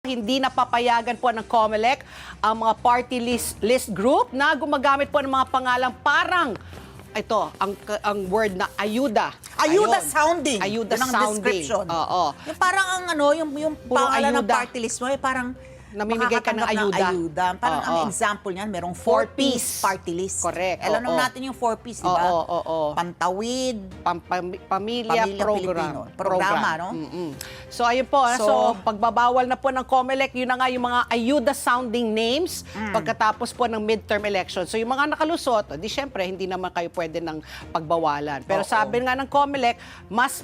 Hindi napapayagan po ng COMELEC ang mga party list group na gumagamit po ng mga pangalang parang ito, ang word na ayuda. Ayuda Ayun. sounding. Ayuda Yun ang sounding. description. Oo. Yung parang ang yung Puro pangalan ng ayuda. party list mo, parang Namimigay ka ng makakatanggap ayuda. Parang Oo. ang example niyan, merong Four-piece. 4-piece party list. Correct. Alam Oo. natin yung 4-piece, di ba? Oo. Pantawid, Pamilya Pilipino. Programa, no? So, ayun po. So, So, pagbabawal na po ng COMELEC, yun na nga yung mga ayuda-sounding names pagkatapos po ng midterm election. So, yung mga nakalusot, di syempre, hindi naman kayo pwede ng pagbawalan. Pero sabi nga ng COMELEC, mas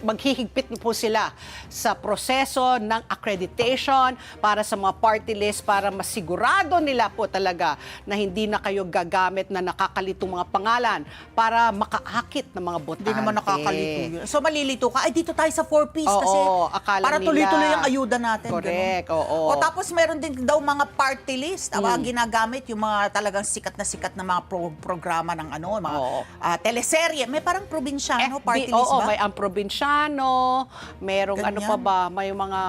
maghihigpit po sila sa proseso ng accreditation para sa mga party list para masigurado nila po talaga na hindi na kayo gagamit na nakakalitong mga pangalan para makaakit ng mga botante. hindi naman nakakalito yun. So, malilito ka, ay dito tayo sa 4-piece Oo, kasi akala para nila. tuloy-tuloy ang ayuda natin. Correct, ganun. oo. O tapos meron din daw mga party list, ginagamit yung mga talagang sikat na mga programa ng mga Oo. teleserye. May parang probinsyano party list Oo, ba? may ang probinsyano, merong ano Ganyan. pa ba, may mga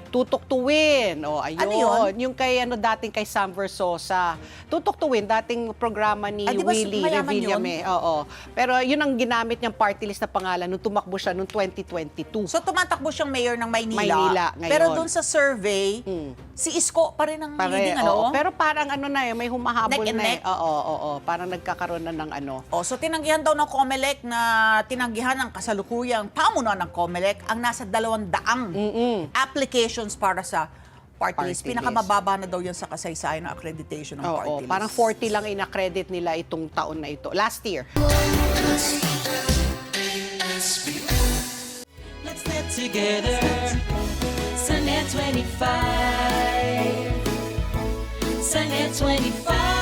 Tutok Tuwin. O, ayun. Ano yun? Yung kay dating kay Sam Versosa. Tutok Tuwin, dating programa ni Di ba Willie mayaman Revillame. Oo. Pero yun ang ginamit niyang party list na pangalan nung tumakbo siya noong 2022. So tumatakbo siyang mayor ng Maynila. Maynila ngayon. Pero doon sa survey, si Isko pa rin ang leading, oo. Pero parang may humahabol Neck and na. neck. Oo. Parang nagkakaroon na ng ano. So tinanggihan daw ng COMELEC na tinanggihan ng kasalukuyang pamunuan ng COMELEC ang nasa 200 applications para sa party list. Party Pinakamababa na daw yan sa kasaysayan ng accreditation ng party list. Parang 40 lang in-accredit nila itong taon na ito. Last year. Let's get together. Sunday 25. Sunday 25.